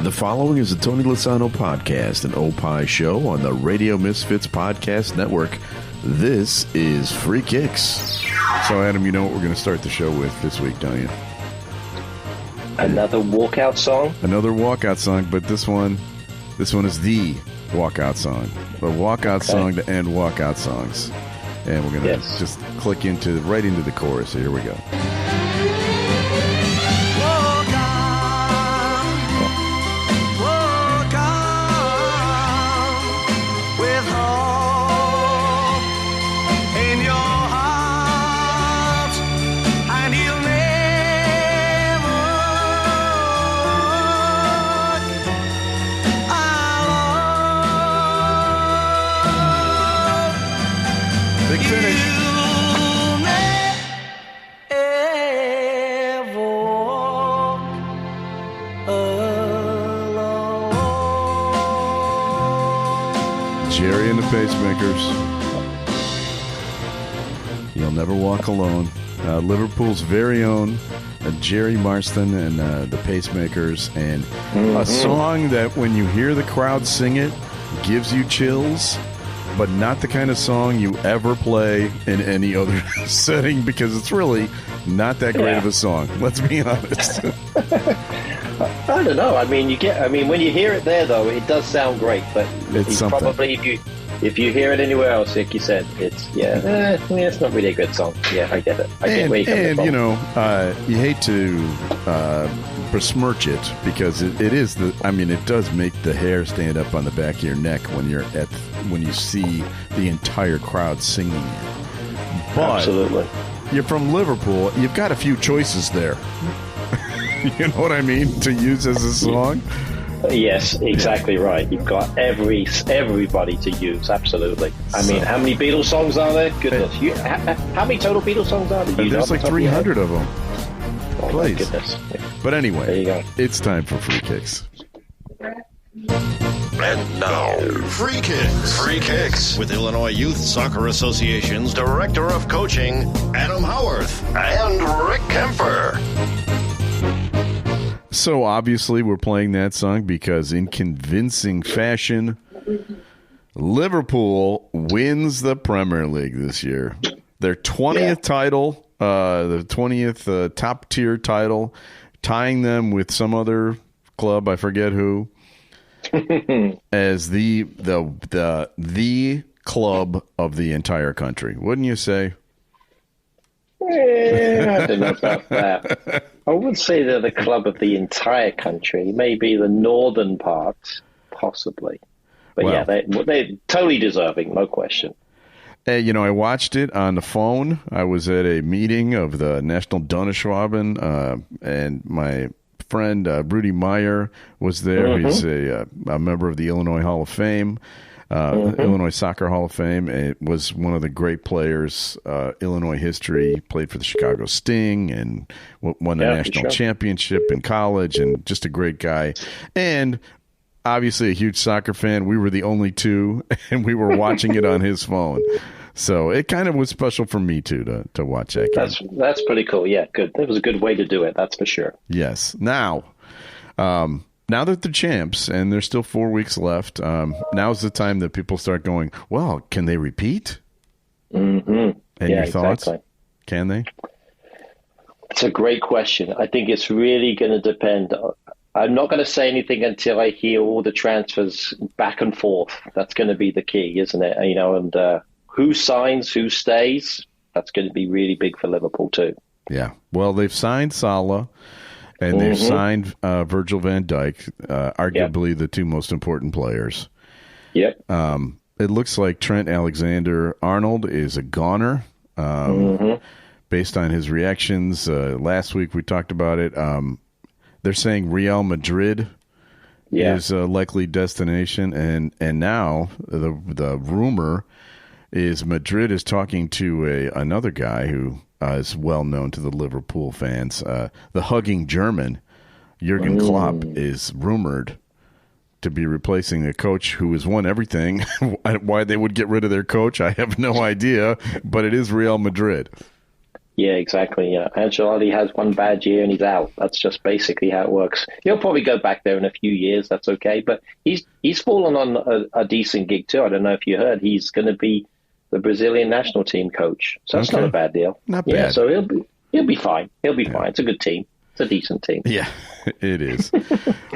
The following is a Tony Lasano podcast, an Opie show on the Radio Misfits Podcast Network. This is Free Kicks. So, Adam, you know what we're going to start the show with this week, don't you? Another walkout song? Another walkout song, but this one is the walkout song. The walkout song to end walkout songs. And we're going to just click right into the chorus. So here we go. Jerry and the Pacemakers. You'll Never Walk Alone. Liverpool's very own Jerry Marston and the Pacemakers. And a song that when you hear the crowd sing it, gives you chills, but not the kind of song you ever play in any other setting because it's really not that great of a song. Let's be honest. I don't know. I mean, when you hear it there, though, it does sound great. But it's probably if you hear it anywhere else, like you said, it's not really a good song. Yeah, I get it. I get where you're coming from. You hate to besmirch it because it is it does make the hair stand up on the back of your neck when you see the entire crowd singing it. But absolutely, you're from Liverpool. You've got a few choices there. You know what I mean? To use as a song? Yes, exactly right. You've got everybody to use, absolutely. I mean, how many Beatles songs are there? Goodness. How many total Beatles songs are there? There's like 300 of them. Oh, my goodness. But anyway, there you go. It's time for Free Kicks. And now, Free Kicks. Free Kicks with Illinois Youth Soccer Association's Director of Coaching, Adam Howarth, and Rick Kemper. So obviously we're playing that song because in convincing fashion, Liverpool wins the Premier League this year. Their 20th title, the 20th top-tier title, tying them with some other club, I forget who, as the club of the entire country. Wouldn't you say? I don't know about that. I would say they're the club of the entire country, maybe the northern parts, possibly. But well, they're totally deserving, no question. I watched it on the phone. I was at a meeting of the National Donnerschwaben, and my friend Rudy Meyer was there. He's a member of the Illinois Hall of Fame. Illinois Soccer Hall of Fame. It was one of the great players, Illinois history, played for the Chicago Sting and won the national championship in college, and just a great guy. And obviously a huge soccer fan. We were the only two, and we were watching it on his phone. So it kind of was special for me, too, to watch that game. That's pretty cool. Yeah, good. That was a good way to do it, that's for sure. Yes. Now that they're champs and there's still 4 weeks left, now's the time that people start going, well, can they repeat? Mm-hmm. And your thoughts? Exactly. Can they? It's a great question. I think it's really going to depend. I'm not going to say anything until I hear all the transfers back and forth. That's going to be the key, isn't it? And who signs, who stays, that's going to be really big for Liverpool too. Yeah. Well, they've signed Salah. And they've signed Virgil van Dijk, arguably the two most important players. Yep. It looks like Trent Alexander-Arnold is a goner, based on his reactions. Last week we talked about it. They're saying Real Madrid is a likely destination, and now the rumor is Madrid is talking to another guy who is well known to the Liverpool fans. The hugging German, Jurgen Klopp, is rumored to be replacing a coach who has won everything. Why they would get rid of their coach, I have no idea, but it is Real Madrid. Yeah, exactly. Yeah, Ancelotti has one bad year and he's out. That's just basically how it works. He'll probably go back there in a few years. That's okay. But he's fallen on a decent gig too. I don't know if you heard. He's going to be the Brazilian national team coach. So that's not a bad deal. Not bad. Yeah, so he'll be fine. He'll be fine. It's a good team. It's a decent team. Yeah, it is.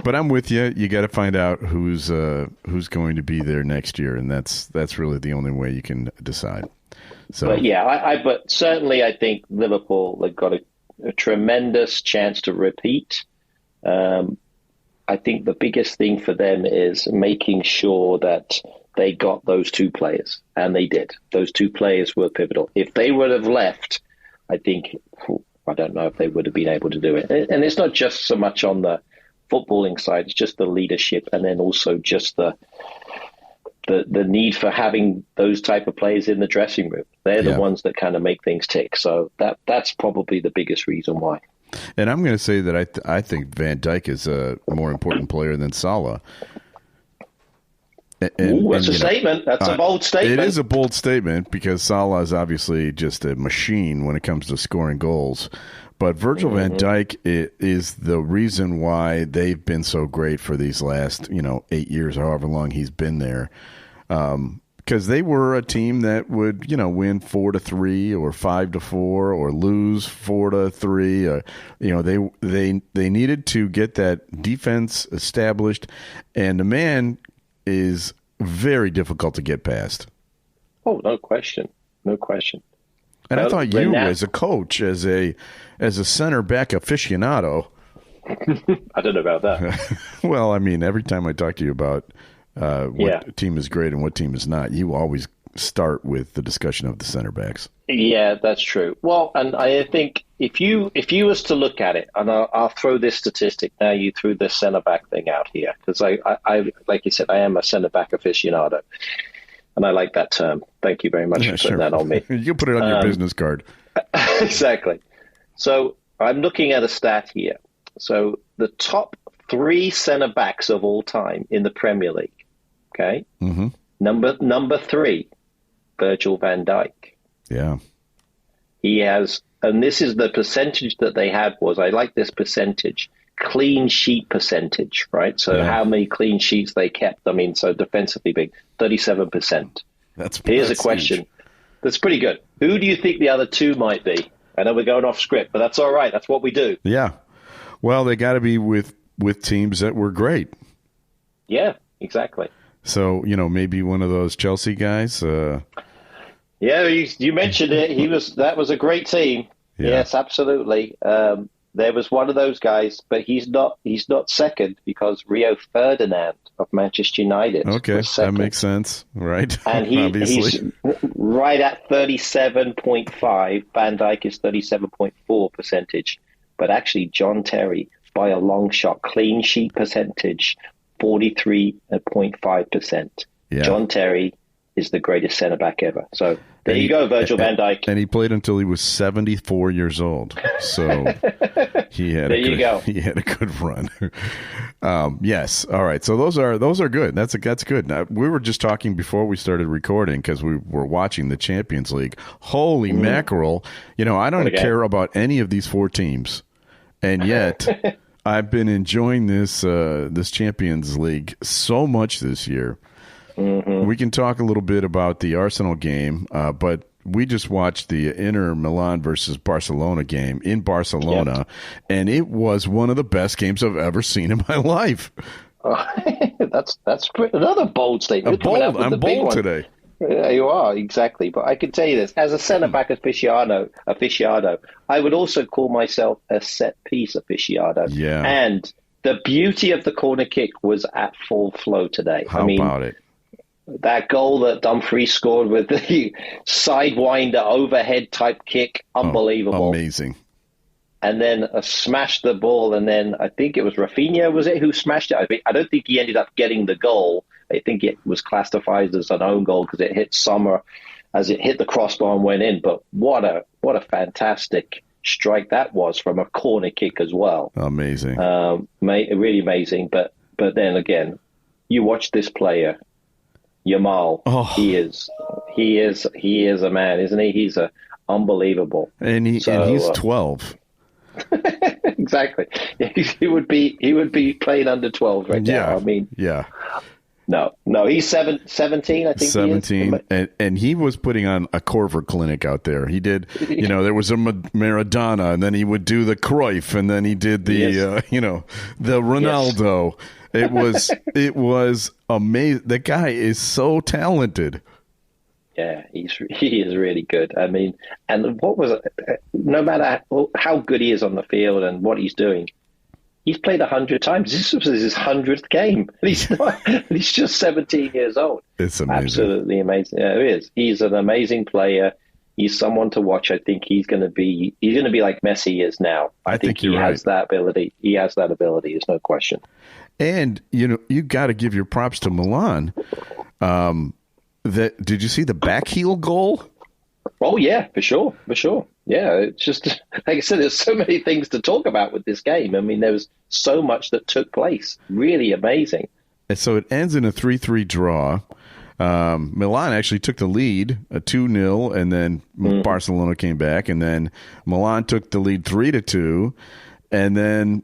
But I'm with you. You got to find out who's going to be there next year, and that's really the only way you can decide. So, but yeah, but certainly I think Liverpool have got a tremendous chance to repeat. I think the biggest thing for them is making sure that they got those two players, and they did. Those two players were pivotal. If they would have left, I think, I don't know if they would have been able to do it. And it's not just so much on the footballing side, it's just the leadership, and then also just the need for having those type of players in the dressing room. They're the ones that kind of make things tick. So that's probably the biggest reason why. And I'm going to say that I think Van Dijk is a more important player than Salah. That's a statement. That's a bold statement. It is a bold statement because Salah is obviously just a machine when it comes to scoring goals. But Virgil van Dijk is the reason why they've been so great for these last 8 years or however long he's been there. Because they were a team that would win 4-3 or 5-4 or lose 4-3. They needed to get that defense established, and the man is very difficult to get past. Oh, no question. And I thought you, as a coach, as a center back aficionado, I don't know about that. Well, I mean, every time I talk to you about what team is great and what team is not, you always start with the discussion of the center backs. Yeah, that's true. Well, and I think if you was to look at it, and I'll throw this statistic now, you threw the center back thing out here, because I like you said, I am a center back aficionado, and I like that term. Thank you very much for putting that on me. You put it on your business card. Exactly. So I'm looking at a stat here. So the top 3 center backs of all time in the Premier League. Okay. Mm-hmm. Number 3, Virgil van Dijk. Yeah. He has, and this is the percentage that they had was, I like this percentage, clean sheet percentage, right? So how many clean sheets they kept. I mean, so defensively big, 37%. Here's a question. Huge. That's pretty good. Who do you think the other 2 might be? I know we're going off script, but that's all right. That's what we do. Yeah. Well, they got to be with teams that were great. Yeah, exactly. So, maybe one of those Chelsea guys. Yeah, you mentioned it. That was a great team. Yeah. Yes, absolutely. There was one of those guys, but he's not second because Rio Ferdinand of Manchester United. Okay, that makes sense, right? And he's right at 37.5. Van Dijk is 37.4 percentage, but actually John Terry by a long shot, clean sheet percentage, 43.5%. Yeah. John Terry is the greatest center back ever. So there you go, Virgil van Dijk. And he played until he was 74 years old. So he had he had a good run. Yes. All right. So those are good. That's good. Now, we were just talking before we started recording because we were watching the Champions League. Holy mackerel. I don't care about any of these 4 teams. And yet I've been enjoying this Champions League so much this year. Mm-hmm. We can talk a little bit about the Arsenal game, but we just watched the Inter Milan versus Barcelona game in Barcelona, and it was one of the best games I've ever seen in my life. That's another bold statement. I'm bold today. Yeah, you are, exactly. But I can tell you this, as a centre-back aficionado, I would also call myself a set-piece aficionado. Yeah. And the beauty of the corner kick was at full flow today. How about it? That goal that Dumfries scored with the sidewinder overhead type kick, unbelievable. Amazing. And then smashed the ball, and then I think it was Rafinha, was it, who smashed it? I don't think he ended up getting the goal. I think it was classified as an own goal because it hit Sommer as it hit the crossbar and went in. But what a fantastic strike that was from a corner kick as well. Amazing. Really amazing. But then again, you watch this player, Yamal. He is a man, isn't he? He's a unbelievable. And he's 12. Exactly. He would be playing under 12 right now. I mean, yeah. No, he's 17, I think 17, and he was putting on a Corver clinic out there. He did, there was a Maradona, and then he would do the Cruyff, and then he did the, the Ronaldo. Yes. It was amazing. The guy is so talented. Yeah, he is really good. I mean, and what was it? No matter how good he is on the field and what he's doing, he's played 100 times. This was his 100th game. And he's just 17 years old. It's amazing. Absolutely amazing. Yeah, it is. He's an amazing player. He's someone to watch. I think he's going to be like Messi is now. I think he has that ability. He has that ability. There's no question. And you got to give your props to Milan. Did you see the back heel goal? Oh yeah, for sure. Yeah, it's just like I said. There's so many things to talk about with this game. I mean, there was so much that took place. Really amazing. And so it ends in a 3-3 draw. Milan actually took the lead, a 2-0, and then Barcelona came back, and then Milan took the lead 3-2. And then,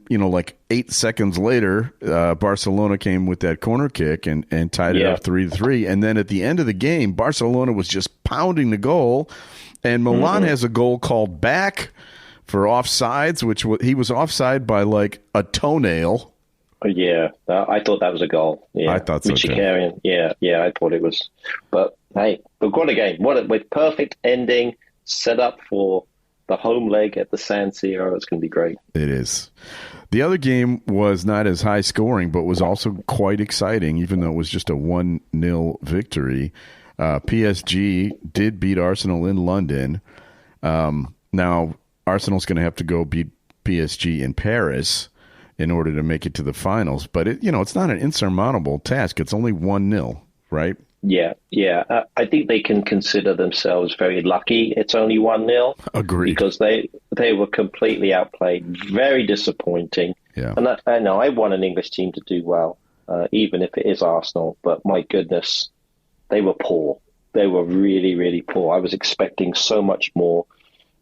8 seconds later, Barcelona came with that corner kick and tied it up 3-3. And then at the end of the game, Barcelona was just pounding the goal. And Milan has a goal called back for offsides, which he was offside by like a toenail. Yeah, I thought that was a goal. Yeah, I thought so too. Yeah, I thought it was. But hey, but what a game! With perfect ending, set up for the home leg at the San Siro. It's going to be great. It is. The other game was not as high scoring, but was also quite exciting, even though it was just a 1-0 victory. PSG did beat Arsenal in London. Now, Arsenal's going to have to go beat PSG in Paris in order to make it to the finals. But, it's not an insurmountable task. It's only 1-0, right? Yeah. I think they can consider themselves very lucky. It's only 1-0. Agreed. Because they were completely outplayed. Very disappointing. Yeah. And I know I want an English team to do well, even if it is Arsenal. But my goodness, they were poor. They were really, really poor. I was expecting so much more.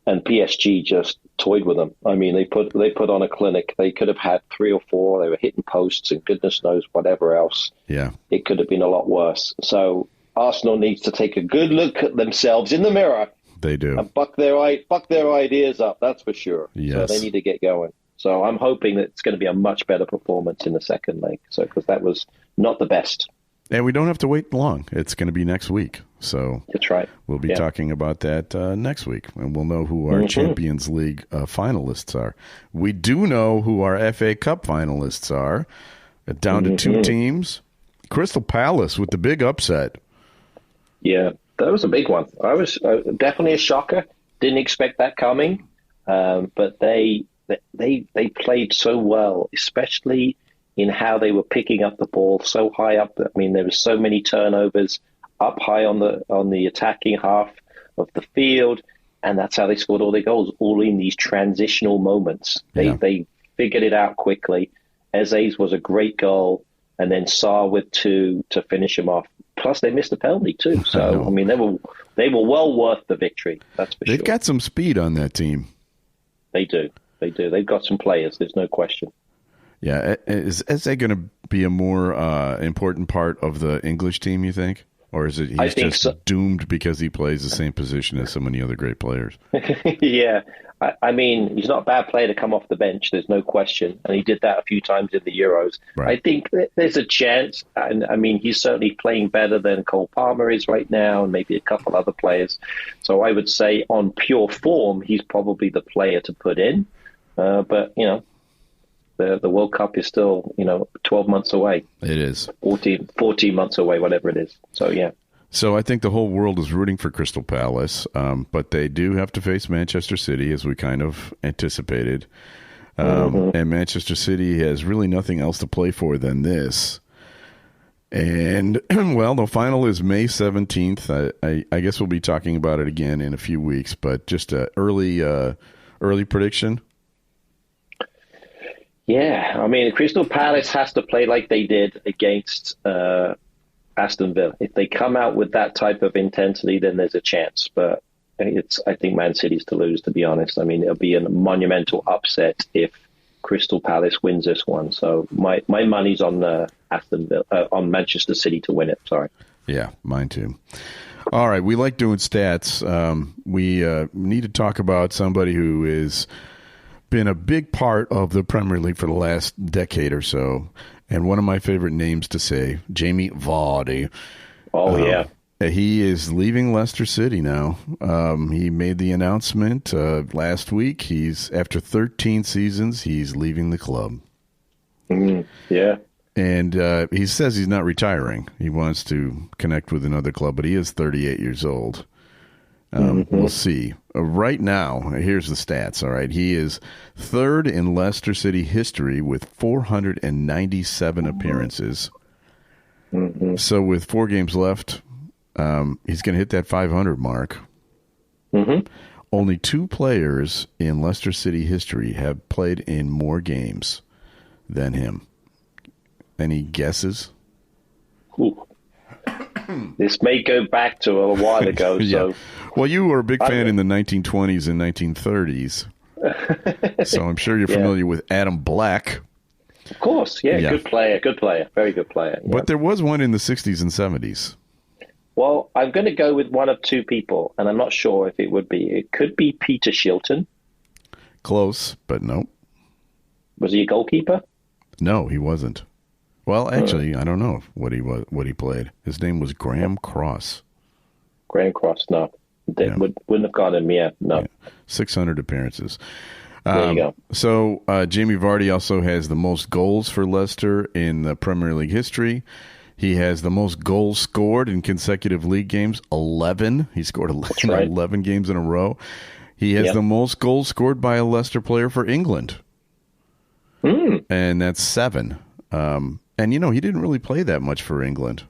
And PSG just toyed with them. I mean, they put on a clinic. They could have had 3 or 4. They were hitting posts and goodness knows whatever else. Yeah, it could have been a lot worse. So Arsenal needs to take a good look at themselves in the mirror. They do. And buck their ideas up. That's for sure. Yes. So they need to get going. So I'm hoping that it's going to be a much better performance in the second leg. So because that was not the best. And we don't have to wait long. It's going to be next week. So that's right. We'll be talking about that next week, and we'll know who our Champions League finalists are. We do know who our FA Cup finalists are. Down to 2 teams. Crystal Palace with the big upset. Yeah, that was a big one. I was definitely a shocker. Didn't expect that coming. But they played so well, especially in how they were picking up the ball so high up. I mean, there were so many turnovers up high on the attacking half of the field, and that's how they scored all their goals, all in these transitional moments. They figured it out quickly. Eze's was a great goal, and then Sarr with 2 to finish him off. Plus, they missed a penalty too. So, I mean, they were well worth the victory. That's for sure. They've got some speed on that team. They do. They've got some players. There's no question. Yeah, is Eze going to be a more important part of the English team, you think? Or is it he's just doomed because he plays the same position as so many other great players? Yeah. I mean, he's not a bad player to come off the bench, there's no question. And he did that a few times in the Euros. Right. I think there's a chance. And I mean, he's certainly playing better than Cole Palmer is right now, and maybe a couple other players. So I would say on pure form, he's probably the player to put in. But, the World Cup is still, 12 months away. It is. 14 months away, whatever it is. So, yeah. So I think the whole world is rooting for Crystal Palace, but they do have to face Manchester City, as we kind of anticipated. And Manchester City has really nothing else to play for than this. And, well, the final is May 17th. I guess we'll be talking about it again in a few weeks, but just an early prediction. Yeah, I mean, Crystal Palace has to play like they did against Aston Villa. If they come out with that type of intensity, then there's a chance. But I think Man City's to lose, to be honest. I mean, it'll be a monumental upset if Crystal Palace wins this one. So my money's on Aston Villa, on Manchester City to win it. Sorry. Yeah, mine too. All right, we like doing stats. We need to talk about somebody who has been a big part of the Premier League for the last decade or so, and one of my favorite names to say, Jamie Vardy. Oh, yeah. He is leaving Leicester City now. He made the announcement last week. After 13 seasons, he's leaving the club. Yeah. And he says he's not retiring. He wants to connect with another club, but he is 38 years old. We'll see. Right now, here's the stats, all right? He is third in Leicester City history with 497 appearances. So with 4 games left, he's going to hit that 500 mark. Only 2 players in Leicester City history have played in more games than him. Any guesses? Ooh. This may go back to a while ago. Yeah. So, well, you were a big fan in the 1920s and 1930s, so I'm sure you're familiar with Adam Black. Of course, yeah, good player, very good player. Yeah. But there was one in the 60s and 70s. Well, I'm going to go with one of 2 people, and I'm not sure if it would be. It could be Peter Shilton. Close, but no. Was he a goalkeeper? No, he wasn't. Well, actually, I don't know what he played. His name was Graham Cross. Graham Cross, no. Wouldn't have got him, no. Yeah. 600 appearances. There you go. So Jamie Vardy also has the most goals for Leicester in the Premier League history. He has the most goals scored in consecutive league games, 11. He scored 11 games in a row. He has the most goals scored by a Leicester player for England. And that's 7. And, he didn't really play that much for England.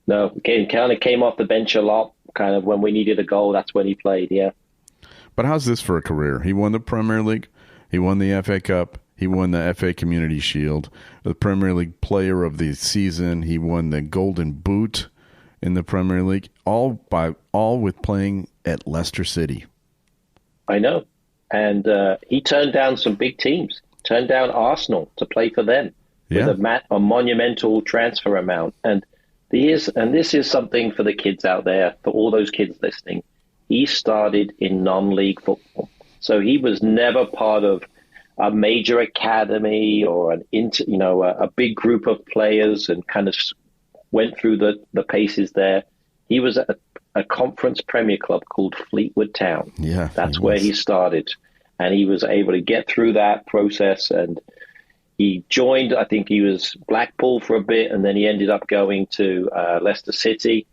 No, kind of came off the bench a lot. Kind of when we needed a goal, that's when he played, yeah. But how's this for a career? He won the Premier League. He won the FA Cup. He won the FA Community Shield, the Premier League Player of the Season. He won the Golden Boot in the Premier League, all with playing at Leicester City. I know. And he turned down some big teams. Turned down Arsenal to play for them. With a monumental transfer amount. And this is something for the kids out there, for all those kids listening. He started in non-league football. So he was never part of a major academy or a big group of players and kind of went through the paces there. He was at a conference premier club called Fleetwood Town. Yeah, that's where he started. And he was able to get through that process, and he joined, I think he was Blackpool for a bit, and then he ended up going to Leicester City.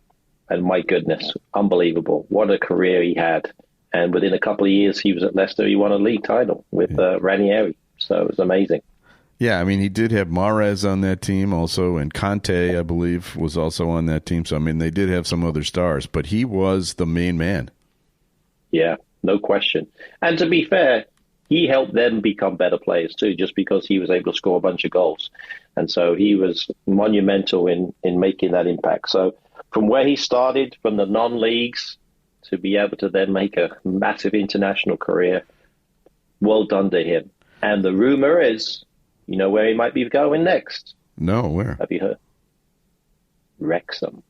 And my goodness, unbelievable. What a career he had. And within a couple of years, he was at Leicester. He won a league title with Ranieri. So it was amazing. Yeah, I mean, he did have Mahrez on that team also, and Conte, I believe, was also on that team. So, I mean, they did have some other stars, but he was the main man. Yeah, no question. And to be fair, he helped them become better players too, just because he was able to score a bunch of goals. And so he was monumental in making that impact. So from where he started, from the non-leagues, to be able to then make a massive international career, well done to him. And the rumor is, you know where he might be going next? No, where? Have you heard? Wrexham.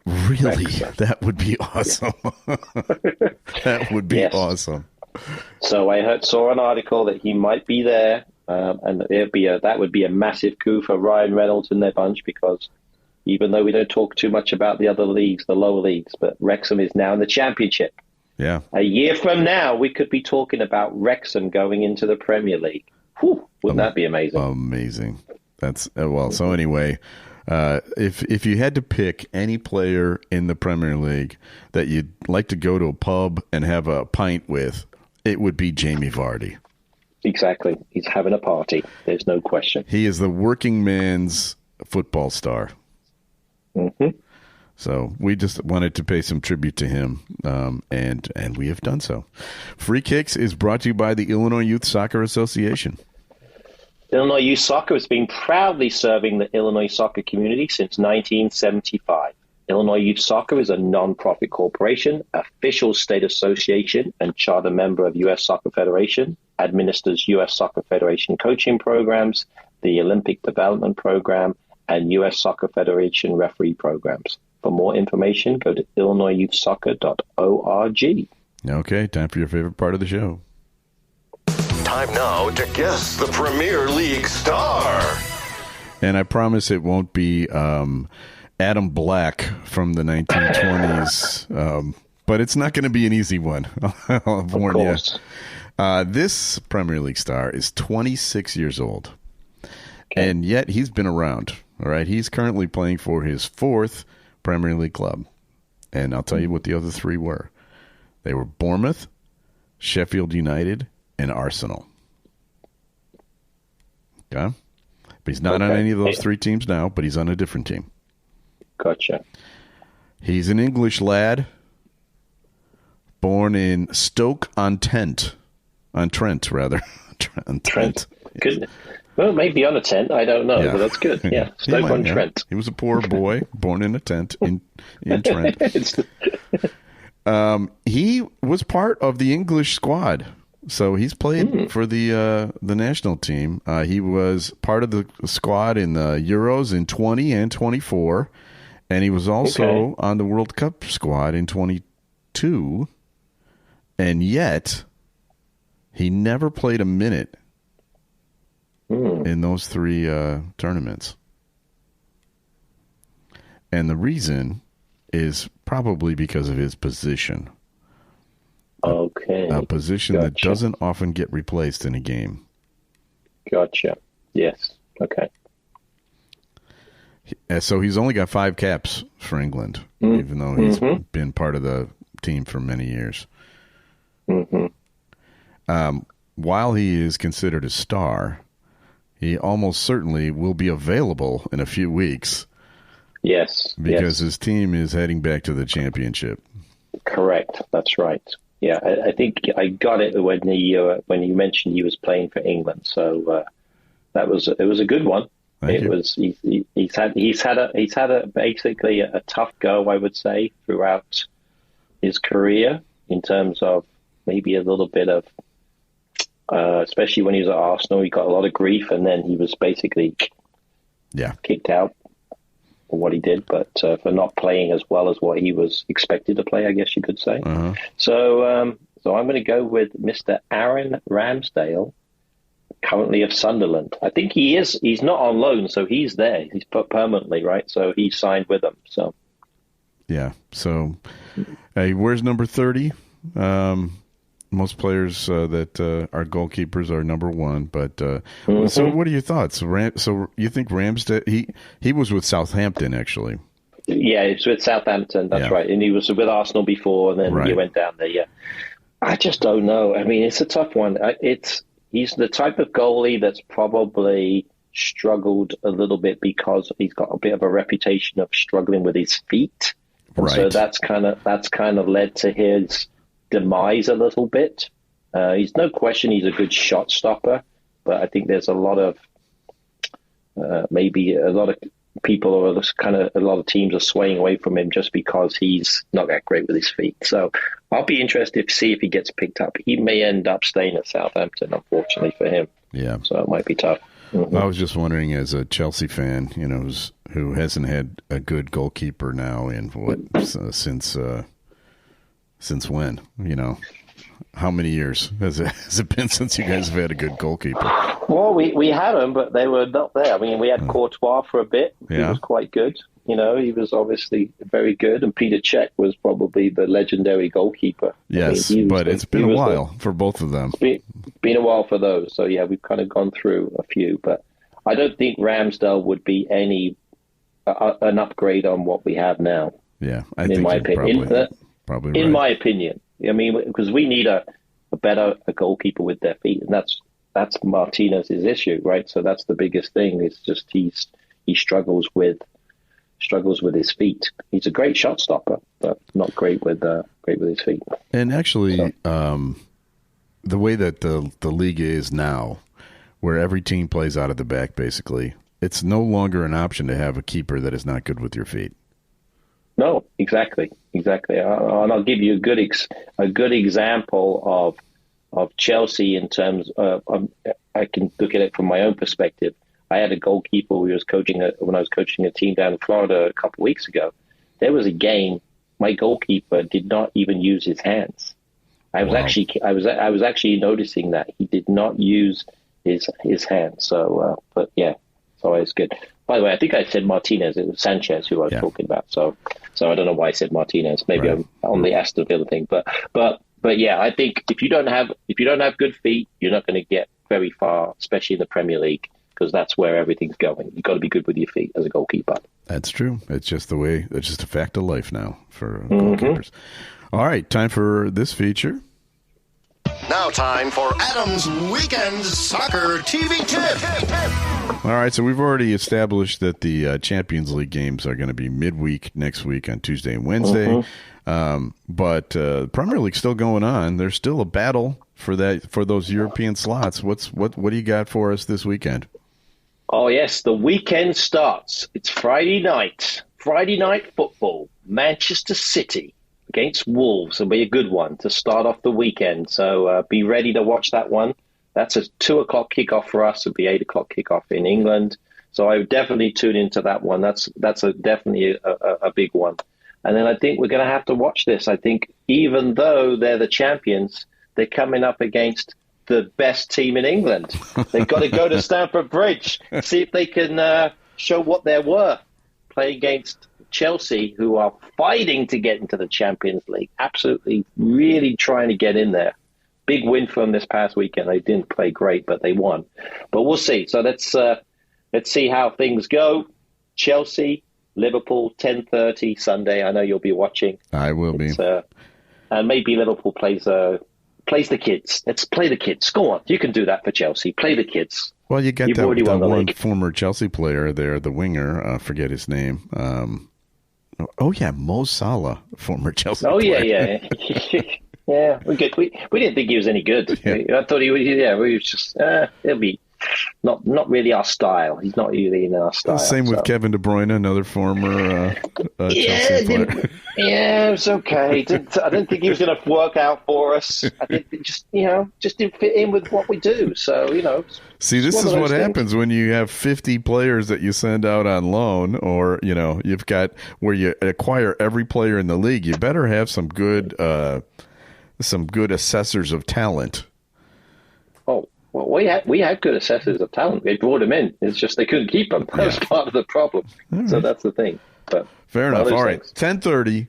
Really? Wrexham. That would be awesome. That would be awesome. So I saw an article that he might be there, and that would be a massive coup for Ryan Reynolds and their bunch, because even though we don't talk too much about the other leagues, the lower leagues, but Wrexham is now in the Championship. Yeah. A year from now, we could be talking about Wrexham going into the Premier League. Whew, wouldn't that be amazing? Amazing. That's well. So anyway, if you had to pick any player in the Premier League that you'd like to go to a pub and have a pint with, it would be Jamie Vardy. Exactly. He's having a party. There's no question. He is the working man's football star. Mm-hmm. So we just wanted to pay some tribute to him, and we have done so. Free Kicks is brought to you by the Illinois Youth Soccer Association. Illinois Youth Soccer has been proudly serving the Illinois soccer community since 1975. Illinois Youth Soccer is a non-profit corporation, official state association, and charter member of U.S. Soccer Federation, administers U.S. Soccer Federation coaching programs, the Olympic Development Program, and U.S. Soccer Federation referee programs. For more information, go to illinoisyouthsoccer.org. Okay, time for your favorite part of the show. Time now to guess the Premier League star. And I promise it won't be Adam Black from the 1920s, but it's not going to be an easy one. I'll warn you. This Premier League star is 26 years old, and yet he's been around. All right, he's currently playing for his fourth Premier League club, and I'll tell you what the other three were. They were Bournemouth, Sheffield United, and Arsenal. Okay? But he's not on any of those three teams now, but he's on a different team. Gotcha. He's an English lad, born in Stoke-on-Trent. On Trent, rather. Trent. Good. Well, maybe on a tent. I don't know, but that's good. Yeah, Stoke-on-Trent. He was a poor boy, born in a tent in Trent. He was part of the English squad, so he's played for the national team. He was part of the squad in the Euros in 20 and 24, and he was also on the World Cup squad in 22, and yet he never played a minute in those three tournaments. And the reason is probably because of his position. Okay. A position that doesn't often get replaced in a game. Gotcha. Yes. Okay. So he's only got 5 caps for England, even though he's been part of the team for many years. While he is considered a star, he almost certainly will be available in a few weeks. Yes. Because his team is heading back to the championship. Correct. That's right. Yeah, I think I got it when you mentioned he was playing for England. So it was a good one. He's had basically a tough go, I would say, throughout his career in terms of maybe a little bit of, especially when he was at Arsenal, he got a lot of grief, and then he was basically kicked out for what he did, but for not playing as well as what he was expected to play, I guess you could say. So I'm going to go with Mr. Aaron Ramsdale, currently of Sunderland. I think he's not on loan, so he's there. He's put permanently, right? So he signed with them. So yeah. So where's number 30? Most players that are goalkeepers are number 1, but so what are your thoughts? So you think Ramsdale? He was with Southampton, actually. Yeah, it's with Southampton. That's right, and he was with Arsenal before, and then he went down there. Yeah, I just don't know. I mean, it's a tough one. He's the type of goalie that's probably struggled a little bit because he's got a bit of a reputation of struggling with his feet, and so that's kind of led to his demise a little bit. He's no question he's a good shot stopper, but I think there's a lot of maybe a lot of people or a lot of teams are swaying away from him just because he's not that great with his feet. So I'll be interested to see if he gets picked up. He may end up staying at Southampton, unfortunately for him. Yeah. So it might be tough. I was just wondering, as a Chelsea fan, who hasn't had a good goalkeeper now in since when? How many years has it been since you guys have had a good goalkeeper? Well, we had them, but they were not there. I mean, we had Courtois for a bit. He was quite good. He was obviously very good. And Peter Cech was probably the legendary goalkeeper. Yes, but it's been a while for both of them. It's been a while for those. So, yeah, we've kind of gone through a few. But I don't think Ramsdale would be an upgrade on what we have now. Yeah, I think my opinion. Probably in my opinion. I mean, because we need a better goalkeeper with their feet, and that's Martinez's issue, right? So that's the biggest thing. It's just he struggles with his feet. He's a great shot stopper, but not great with his feet. And actually, the way that the league is now, where every team plays out of the back, basically, it's no longer an option to have a keeper that is not good with your feet. No, exactly. And I'll give you a good example of Chelsea in terms of I can look at it from my own perspective. I had a goalkeeper when I was coaching a team down in Florida a couple of weeks ago. There was a game my goalkeeper did not even use his hands. I was actually noticing that he did not use his hands. So, but yeah, so it's good. By the way, I think I said Martinez. It was Sanchez who I was talking about. So I don't know why I said Martinez. Maybe I'm on the Aston Villa thing. But yeah, I think if you don't have good feet, you're not going to get very far, especially in the Premier League, because that's where everything's going. You've got to be good with your feet as a goalkeeper. That's true. It's just a fact of life now for goalkeepers. All right, time for this feature. Now time for Adam's Weekend Soccer TV Tip. All right, so we've already established that the Champions League games are going to be midweek next week on Tuesday and Wednesday. But Premier League's still going on. There's still a battle for those European slots. What do you got for us this weekend? Oh yes, the weekend starts. It's Friday night. Friday night football. Manchester City against Wolves will be a good one to start off the weekend. So be ready to watch that one. That's a 2:00 kickoff for us. It'll be 8:00 kickoff in England. So I would definitely tune into that one. That's definitely a big one. And then I think we're going to have to watch this. I think even though they're the champions, they're coming up against the best team in England. They've got to go to Stamford Bridge, see if they can show what they're worth. Play against Chelsea, who are fighting to get into the Champions League. Absolutely, really trying to get in there. Big win for them this past weekend. They didn't play great, but they won. But we'll see. So let's see how things go. Chelsea, Liverpool, 10:30 Sunday. I know you'll be watching. I will be. And maybe Liverpool plays the kids. Let's play the kids. Go on. You can do that for Chelsea. Play the kids. Well, you got that one former Chelsea player there, the winger. Forget his name. Mo Salah, former Chelsea player. Yeah. Yeah, we didn't think he was any good. Yeah. I thought he was. Yeah, we was just. He'll be not really our style. He's not really in our style. Same with Kevin De Bruyne, another former Chelsea player. Yeah, it was okay. I didn't think he was going to work out for us. I think it just didn't fit in with what we do. So see, this is what happens when you have 50 players that you send out on loan, or you've got where you acquire every player in the league. You better have some good assessors of talent. Oh. Well, we had good assessors of talent. They brought them in. It's just they couldn't keep them. That was part of the problem. Right. So that's the thing. But fair enough. All right, 10:30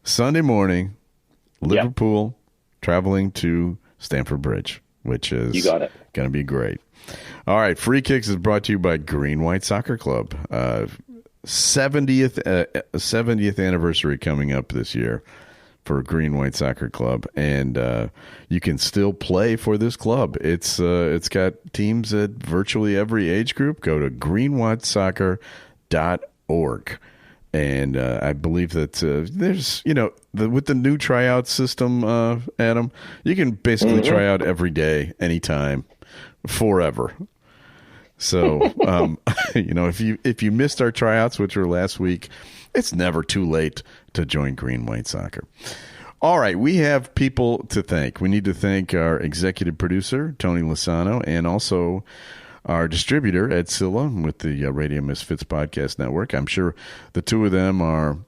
Sunday morning. Liverpool traveling to Stamford Bridge, which is going to be great. All right, Free Kicks is brought to you by Green White Soccer Club. 70th anniversary coming up this year for Green White Soccer Club, and you can still play for this club. It's got teams at virtually every age group. Go to greenwhitesoccer.org, and I believe that there's with the new tryout system, Adam, you can basically try out every day, anytime, forever. So if you missed our tryouts, which were last week, it's never too late to join Green White Soccer. All right, we have people to thank. We need to thank our executive producer, Tony Lasano, and also our distributor, Ed Silla, with the Radio Misfits Podcast Network. I'm sure the two of them are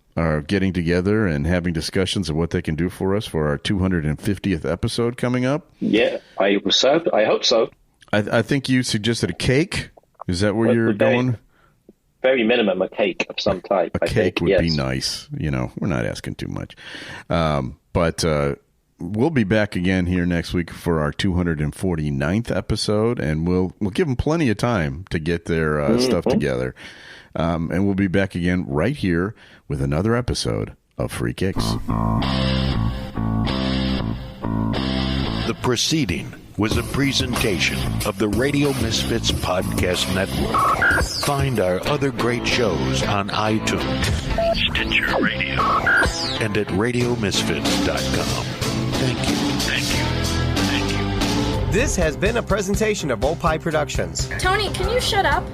getting together and having discussions of what they can do for us for our 250th episode coming up. Yeah, I hope so. I think you suggested a cake. Is that where you're going? Very minimum, a cake of some type. A cake would be nice. We're not asking too much. But we'll be back again here next week for our 249th episode, and we'll give them plenty of time to get their stuff together. And we'll be back again right here with another episode of Free Kicks. The proceeding was a presentation of the Radio Misfits Podcast Network. Find our other great shows on iTunes, Stitcher Radio, and at RadioMisfits.com. Thank you. This has been a presentation of Opie Productions. Tony, can you shut up?